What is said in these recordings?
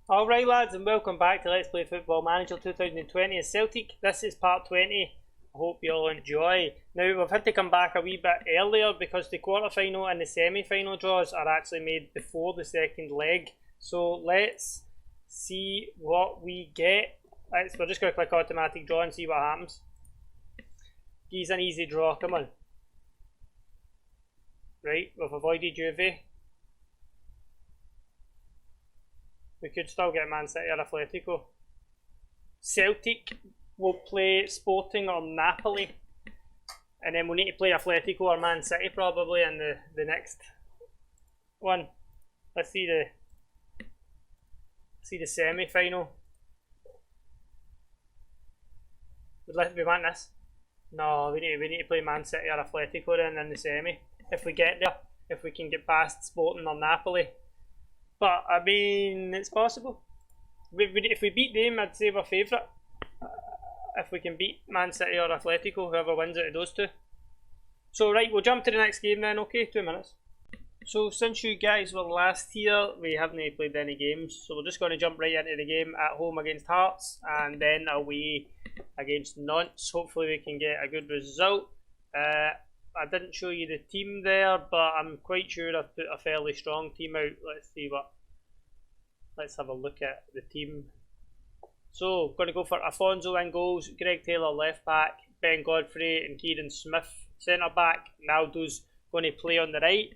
Alright lads, and welcome back to Let's Play Football Manager 2020 as Celtic. This is part 20. I hope you all enjoy. Now we've had to come back a wee bit earlier because the quarter-final and the semi-final draws are actually made before the second leg. So let's see what we get. We're just going to click automatic draw and see what happens. He's an easy draw, come on. Right, we've avoided Juve. We could still get Man City or Atletico. Celtic will play Sporting or Napoli. And then we'll need to play Atletico or Man City probably in the next one. Let's see the semi-final. We want this. No, we need to play Man City or Atletico then in the semi. If we get there. If we can get past Sporting or Napoli. But, I mean, it's possible. If we beat them, I'd say we're favourite. If we can beat Man City or Atletico, whoever wins out of those two. So, right, we'll jump to the next game then, okay? 2 minutes. So, since you guys were last here, we haven't played any games. So, we're just going to jump right into the game at home against Hearts. And then away against Nantes. Hopefully we can get a good result. I didn't show you the team there, but I'm quite sure I've put a fairly strong team out. Let's have a look at the team. So, going to go for Afonso in goals, Greg Taylor left back, Ben Godfrey and Kieran Smith centre back. Naldo's going to play on the right.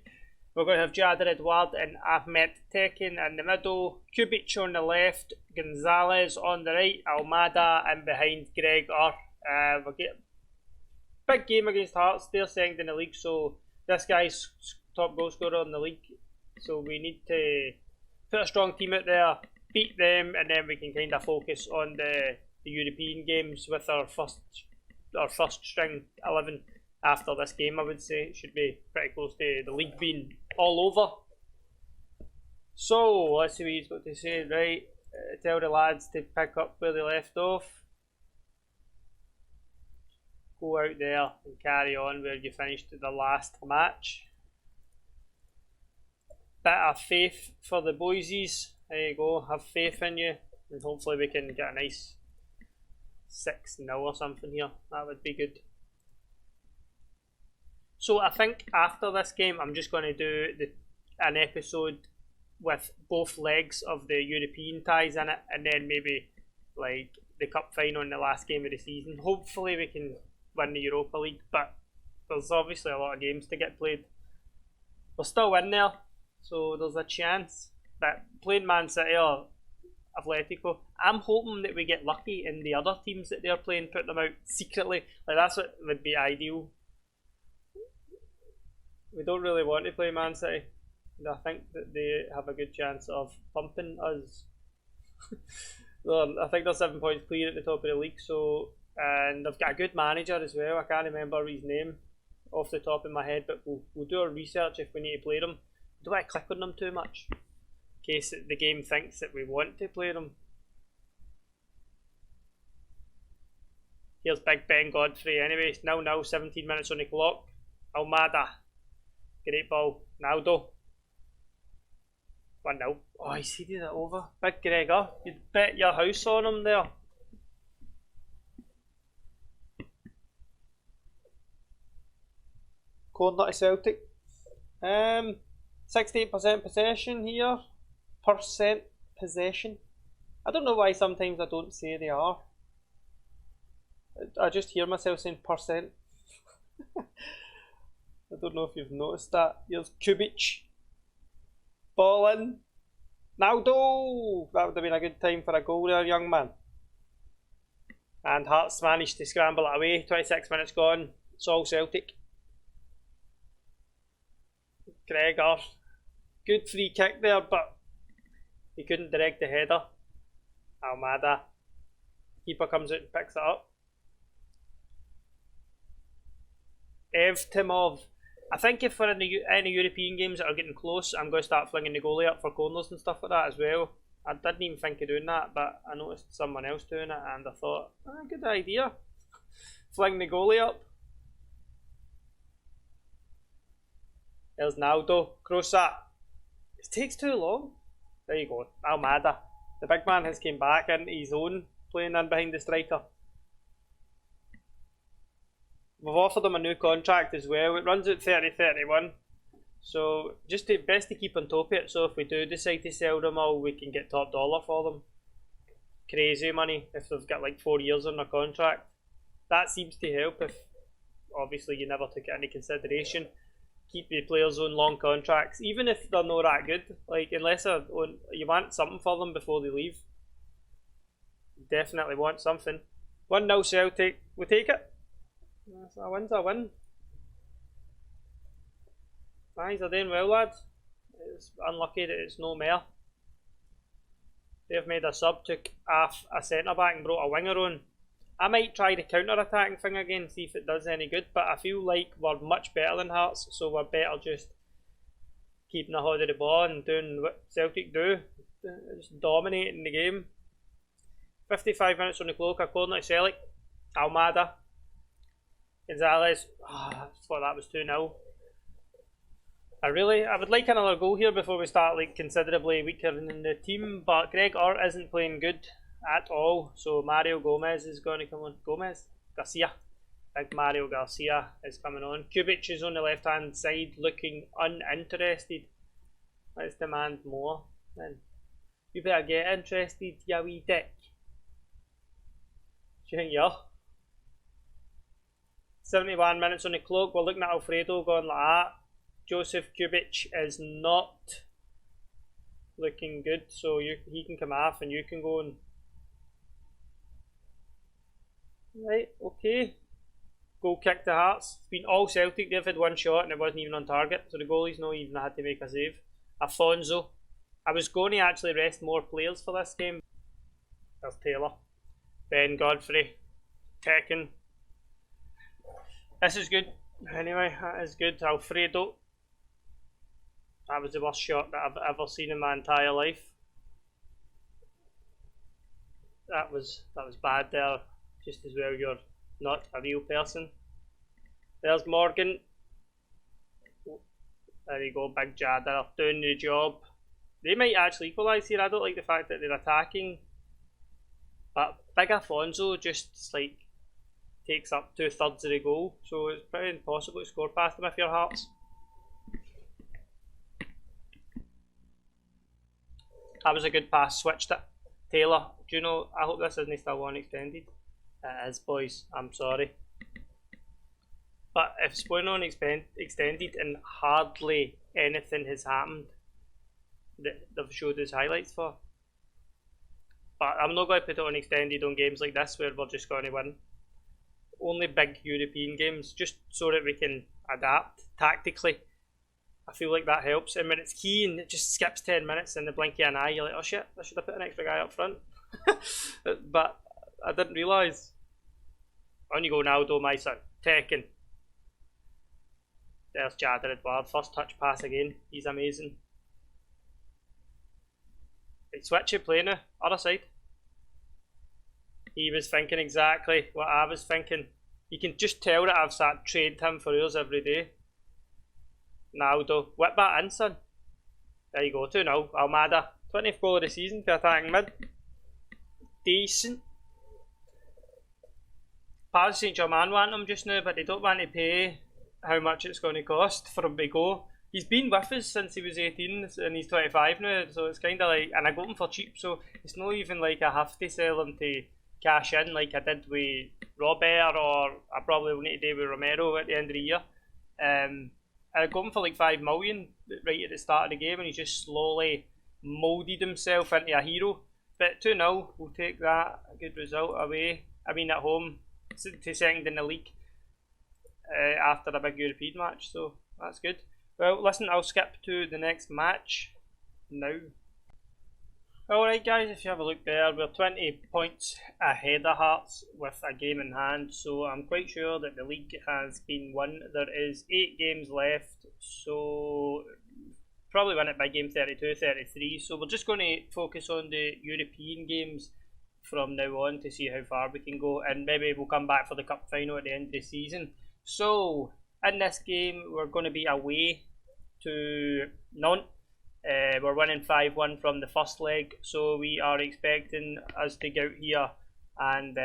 We're going to have Jader Edouard and Ahmed Tekin in the middle, Kubic on the left, Gonzalez on the right, Almada in behind Gregor. We'll get big game against Hearts. They're second in the league, so this guy's top goal scorer in the league. So we need to put a strong team out there, beat them, and then we can kind of focus on the European games with our first string 11 after this game. I would say it should be pretty close to the league being all over. So let's see what he's got to say. Right, tell the lads to pick up where they left off. Go out there and carry on where you finished the last match. Bit of faith for the boysies. There you go, have faith in you, and hopefully we can get a nice 6-0 or something here. That would be good. So I think after this game I'm just going to do an episode with both legs of the European ties in it, and then maybe like the cup final in the last game of the season. Hopefully we can win the Europa League, but there's obviously a lot of games to get played. We're still in there, so there's a chance. But playing Man City or Atletico, I'm hoping that we get lucky in the other teams that they're playing, put them out secretly. Like, that's what would be ideal. We don't really want to play Man City, and I think that they have a good chance of pumping us. I think they're 7 points clear at the top of the league, so, and they've got a good manager as well. I can't remember his name off the top of my head, but we'll do our research if we need to play them. I don't want to click on them too much, in case the game thinks that we want to play them. Here's Big Ben Godfrey anyway. 0-0, 17 minutes on the clock. Almada. Great ball. Naldo. 1-0. Oh, he's headed it over. Big Gregor. You'd bet your house on him there. Corner to Celtic. 68% possession here. Percent possession. I don't know why sometimes I don't say they are. I just hear myself saying percent. I don't know if you've noticed that. Here's Kubic. Ball in. Naldo! That would have been a good time for a goal there, young man. And Hearts managed to scramble it away. 26 minutes gone. It's all Celtic. Gregor. Good free kick there, but he couldn't direct the header. Almada. Keeper comes out and picks it up. Evtimov. I think if we're in any European games that are getting close, I'm going to start flinging the goalie up for corners and stuff like that as well. I didn't even think of doing that, but I noticed someone else doing it and I thought, good idea. Fling the goalie up. There's Naldo. Cross that. It takes too long. There you go. Almada. The big man has came back into his own, playing in behind the striker. We've offered him a new contract as well. It runs out 30-31. So just best to keep on top of it. So if we do decide to sell them all, we can get top dollar for them. Crazy money if they've got like 4 years on their contract. That seems to help if obviously you never took it into consideration. Keep the players on long contracts, even if they're not that good. Like unless you want something for them before they leave. Definitely want something. 1-0 Celtic. We take it. A win's a win. Nice, they're doing well, lads. It's unlucky that it's no more. They've made a sub, took off a centre back and brought a winger on. I might try the counter-attacking thing again, see if it does any good, but I feel like we're much better than Hearts, so we're better just keeping a hold of the ball and doing what Celtic do, just dominating the game. 55 minutes on the clock, according to Celtic. Almada. Gonzalez. I thought that was 2-0. I would like another goal here before we start like considerably weaker in the team, but Greg Ort isn't playing good at all, so Mario Gomez is going to come on. Garcia. Big Mario Garcia is coming on. Kubic is on the left hand side looking uninterested. Let's demand more then. You better get interested, ya wee dick. Do you think you are? 71 minutes on the clock, we're looking at Alfredo going like that. Joseph Kubic is not looking good, so he can come off and you can go on. Right, okay. Goal kick to Hearts. It's been all Celtic, they've had one shot and it wasn't even on target, so the goalie's not even had to make a save. Afonso. I was going to actually rest more players for this game. There's Taylor. Ben Godfrey. Tekken. This is good. Anyway, that is good. Alfredo. That was the worst shot that I've ever seen in my entire life. That was bad there. Just as well you're not a real person. There's Morgan. There you go, Big Jadder doing the job. They might actually equalise here. I don't like the fact that they're attacking. But Big Afonso just like takes up 2/3 of the goal. So it's pretty impossible to score past them if you're Hearts. That was a good pass, switched it. Taylor, do you know, I hope this isn't still on extended. It is, boys, I'm sorry. But if it's going on extended and hardly anything has happened that they've showed us highlights for. But I'm not going to put it on extended on games like this where we're just going to win. Only big European games, just so that we can adapt tactically. I feel like that helps, and when it's key and it just skips 10 minutes in the blink of an eye, you're like, oh shit, I should have put an extra guy up front. But I didn't realise. On you go, Naldo, my son. Tekken. There's Jadder Edward, first touch pass again, he's amazing. Right, switch it, play now, other side. He was thinking exactly what I was thinking. You can just tell that I've trained him for hours every day. Naldo, whip that in, son. There you go, 2-0. Almada, 20th goal of the season for attacking mid. Decent. Paris Saint-Germain want him just now, but they don't want to pay how much it's going to cost for him to go. He's been with us since he was 18 and he's 25 now, so it's kind of like, and I got him for cheap, so it's not even like I have to sell him to cash in like I did with Robert, or I probably will need to do with Romero at the end of the year. I got him for like 5 million right at the start of the game and he just slowly moulded himself into a hero. But 2-0, we'll take that, a good result away. I mean at home, to second in the league after a big European match, so that's good. Well, listen, I'll skip to the next match now. Alright guys, if you have a look there, we're 20 points ahead of Hearts with a game in hand, so I'm quite sure that the league has been won. There is 8 games left, so probably win it by game 32, 33, so we're just going to focus on the European games from now on to see how far we can go, and maybe we'll come back for the cup final at the end of the season. So in this game we're going to be away to Nantes. We're winning 5-1 from the first leg, so we are expecting us to go out here and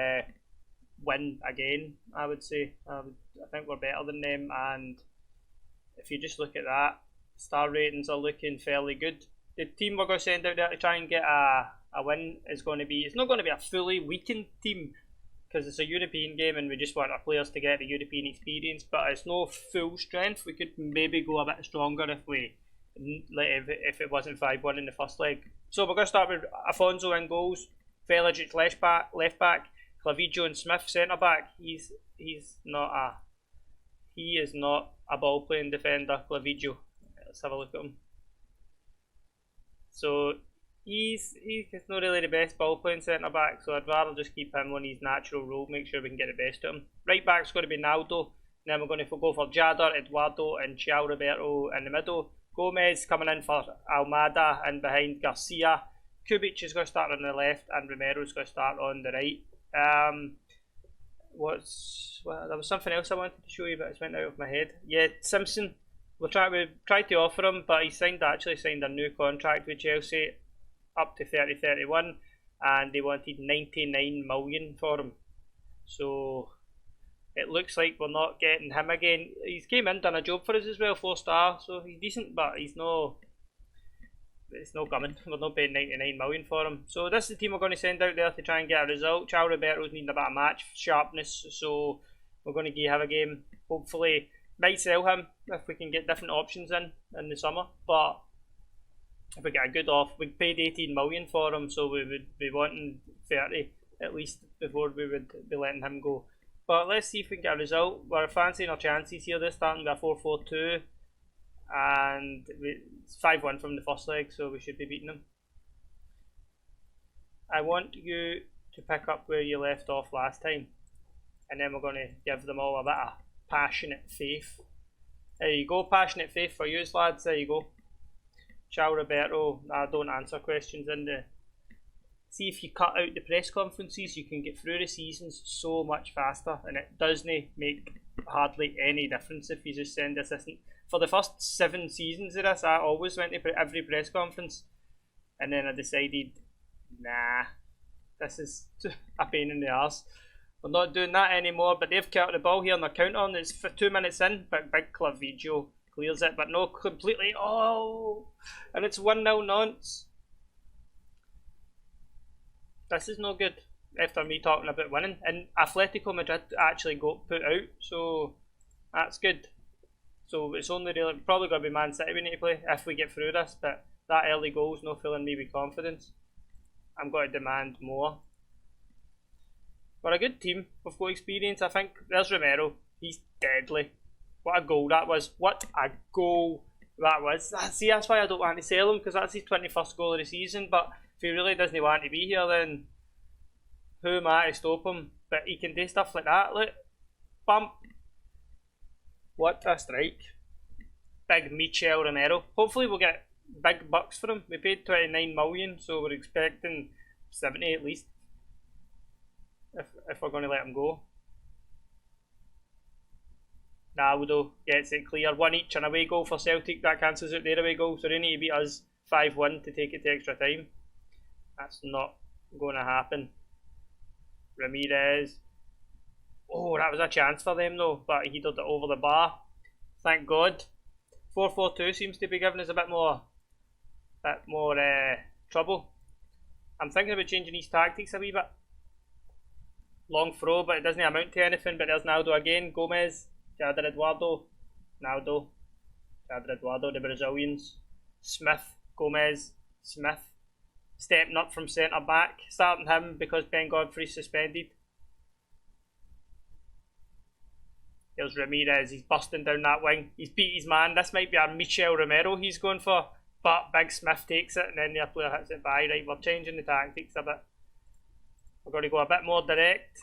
win again, I would say. I think we're better than them, and if you just look at that, star ratings are looking fairly good. The team we're going to send out there to try and get a win is going to be, it's not going to be a fully weakened team, because it's a European game and we just want our players to get the European experience, but it's no full strength. We could maybe go a bit stronger if it wasn't 5-1 in the first leg. So we're going to start with Afonso in goals, Velicic left back, Clavijo and Smith centre back. He is not a ball playing defender, Clavijo. Let's have a look at him. So he's not really the best ball playing centre back, so I'd rather just keep him on his natural role, make sure we can get the best of him. Right back's going to be Naldo, then we're going to go for Jader, Eduardo and João Roberto in the middle. Gomez coming in for Almada and behind Garcia. Kubic is going to start on the left and Romero's going to start on the right. There was something else I wanted to show you, but it's went out of my head. Yeah, Simpson. We tried to offer him, but he actually signed a new contract with Chelsea up to 30-31, and they wanted 99 million for him. So it looks like we're not getting him again. He's came in, done a job for us as well, 4-star, so he's decent, but it's no coming. We're not paying 99 million for him. So this is the team we're going to send out there to try and get a result. João Roberto's needing a bit of match sharpness, so we're going to give him a game. Hopefully, might sell him if we can get different options in the summer, but if we get a good off, we paid 18 million for him, so we would be wanting 30 at least before we would be letting him go. But let's see if we can get a result. We're fancying our chances here. They're starting with a 4-4-2, and it's 5-1 from the first leg, so we should be beating them. I want you to pick up where you left off last time, and then we're going to give them all a bit of passionate faith. There you go, passionate faith for you lads, there you go. João Roberto, I don't answer questions in the... See, if you cut out the press conferences, you can get through the seasons so much faster, and it doesn't make hardly any difference if you just send assistant. For the first 7 seasons of this, I always went to every press conference, and then I decided, nah, this is a pain in the arse. We're not doing that anymore, but they've caught the ball here on the counter, and it's for 2 minutes in, but big Clavijo clears it, but no completely, oh, and it's 1-0 nonce. This is no good after me talking about winning, and Atletico Madrid actually got put out, so that's good. So it's only really, probably going to be Man City we need to play if we get through this, but that early goal's not filling me with confidence. I'm going to demand more. We're a good team, we've got experience. I think there's Romero, he's deadly. What a goal that was, what a goal that was. See, that's why I don't want to sell him, because that's his 21st goal of the season, but if he really doesn't want to be here, then who am I to stop him? But he can do stuff like that, look, bump. What a strike. Big Michel Romero. Hopefully we'll get big bucks for him. We paid 29 million, so we're expecting 70 at least, if we're going to let him go. Naldo gets it clear. 1 each, an away goal for Celtic. That cancels out their away goal, so they need to beat us 5-1 to take it to extra time. That's not going to happen. Ramirez. Oh, that was a chance for them though, but he did it over the bar. Thank God. 4-4-2 seems to be giving us a bit more trouble. I'm thinking about changing these tactics a wee bit. Long throw, but it doesn't amount to anything. But there's Naldo again. Gomez, Jader Eduardo, Naldo, Jader Eduardo, the Brazilians. Smith, Gomez, Smith. Stepping up from centre back, starting him because Ben Godfrey's suspended. There's Ramirez, he's busting down that wing. He's beat his man. This might be a Michel Romero he's going for, but Big Smith takes it and then the player hits it by. Right, we're changing the tactics a bit. We're going to go a bit more direct,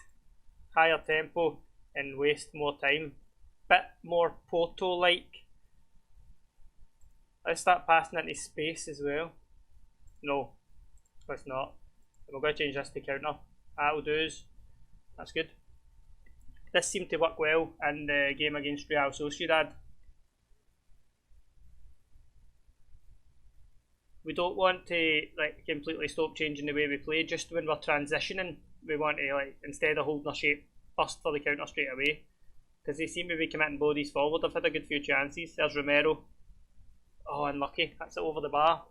higher tempo, and waste more time. Bit more Porto-like. Let's start passing into space as well. No, let's not. We're going to change this to counter. That'll do us. That's good. This seemed to work well in the game against Real Sociedad. we don't want to like completely stop changing the way we play. Just when we're transitioning, we want to like instead of holding our shape first for the counter straight away, because they seem to be committing bodies forward. I've had a good few chances. There's Romero. Oh, unlucky. That's it over the bar.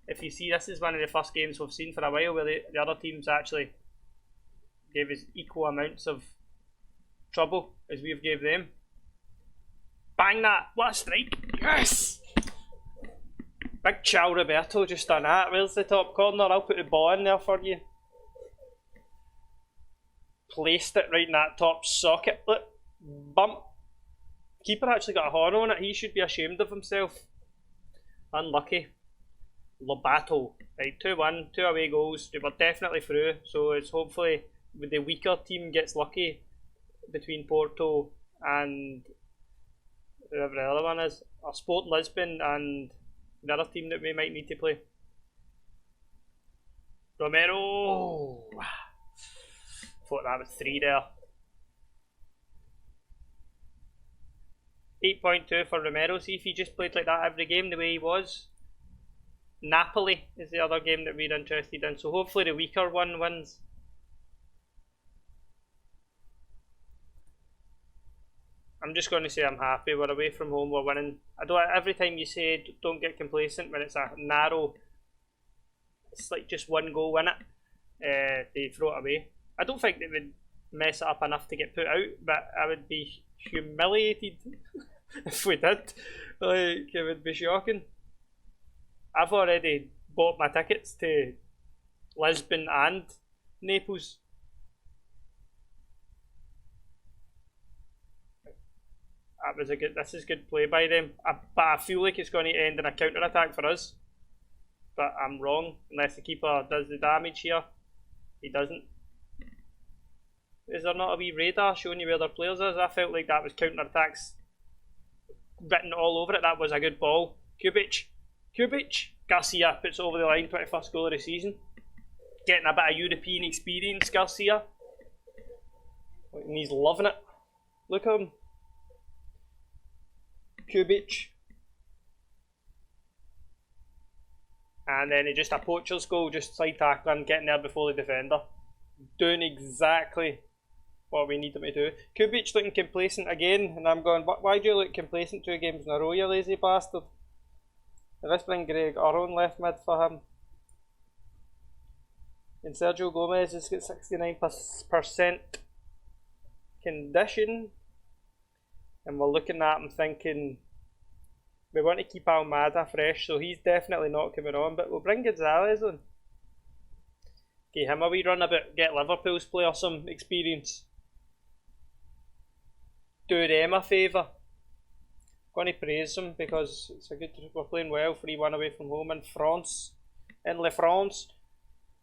If you see, this is one of the first games we've seen for a while where the other teams actually gave us equal amounts of trouble as we've gave them. Bang that! What a strike! Yes! Big Chow Roberto just done that. Where's the top corner? I'll put the ball in there for you. Placed it right in that top socket. Look, bump. Keeper actually got a horn on it. He should be ashamed of himself. Unlucky. Lobato. Right, 2-1, 2 away goals. They were definitely through, so it's hopefully the weaker team gets lucky between Porto and whoever the other one is. Or Sporting Lisbon and the other team that we might need to play. Romero! Oh. Thought that was 3 there. 8.2 for Romero. See if he just played like that every game the way he was. Napoli is the other game that we're interested in, so hopefully the weaker one wins. I'm just going to say I'm happy. We're away from home, we're winning. I don't. Every time you say don't get complacent when it's a narrow, it's like just one goal win it, they throw it away. I don't think they would mess it up enough to get put out, but I would be humiliated if we did. Like, it would be shocking. I've already bought my tickets to Lisbon and Naples. That was a good. This is good play by them. But I feel like it's going to end in a counter attack for us. But I'm wrong, unless the keeper does the damage here. He doesn't. Is there not a wee radar showing you where their players is? I felt like that was counter attacks written all over it. That was a good ball. Kubic. Garcia puts it over the line. 21st goal of the season. Getting a bit of European experience, Garcia. And he's loving it. Look at him. Kubic. And then he just a poacher's goal, just side tackling, getting there before the defender. Doing exactly what we need him to do. Kubic looking complacent again, and I'm going, why do you look complacent 2 games in a row, you lazy bastard? Let's bring Greg Oron left mid for him. And Sergio Gomez has got 69% condition. And we're looking at him thinking, we want to keep Almada fresh, so he's definitely not coming on, but we'll bring Gonzalez on. Give him a wee run about, get Liverpool's player some experience. Do them a favour. Going to praise them because it's a good. We're playing well. 3-1 away from home in France, in Le France.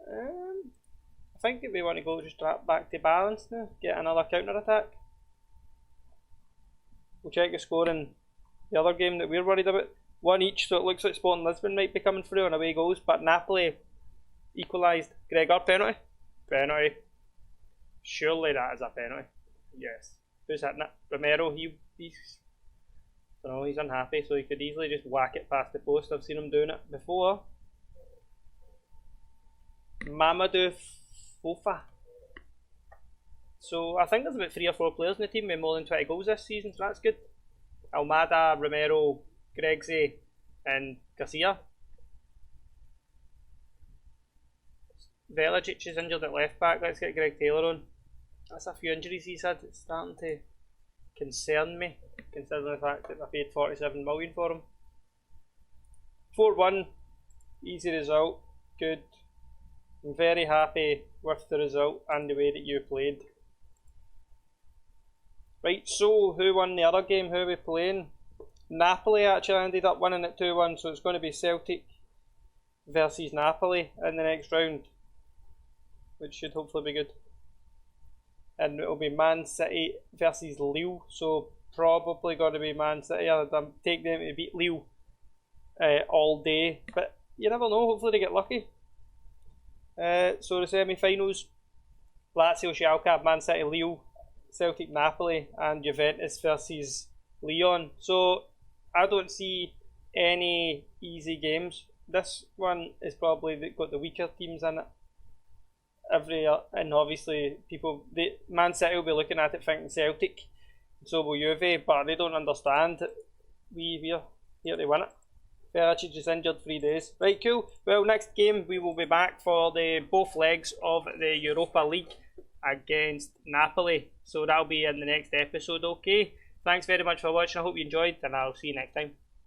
I think we want to go just back to balance now. Get another counter attack. We'll check the score in the other game that we're worried about. 1 each, so it looks like Sporting Lisbon might be coming through on away goals, but Napoli equalised. Gregor, penalty? Penalty. Surely that is a penalty. Yes. Who's hitting it? Romero. He's unhappy, so he could easily just whack it past the post. I've seen him doing it before. Mamadou Fofa. So I think there's about 3 or 4 players in the team with more than 20 goals this season, so that's good. Almada, Romero, Gregzy and Garcia. Velicic is injured at left back. Let's get Greg Taylor on. That's a few injuries he's had. It's starting to concern me, considering the fact that I paid 47 million for him. 4-1, easy result, good. I'm very happy with the result and the way that you played. Right, so who won the other game? Who are we playing? Napoli actually ended up winning it 2-1, so it's going to be Celtic versus Napoli in the next round, which should hopefully be good. And it will be Man City versus Lille, so probably going to be Man City. I'd take them to beat Lille all day, but you never know, hopefully they get lucky. So the semi-finals, Lazio, Schalke, Man City, Lille, Celtic, Napoli and Juventus versus Lyon. So I don't see any easy games this one is probably got the weaker teams in it. And obviously Man City will be looking at it thinking Celtic, so will Juve, but they don't understand we're here to win it. Ferracci just injured 3 days. Right, cool. Well, next game we will be back for the both legs of the Europa League against Napoli. So that'll be in the next episode, okay? Thanks very much for watching. I hope you enjoyed, and I'll see you next time.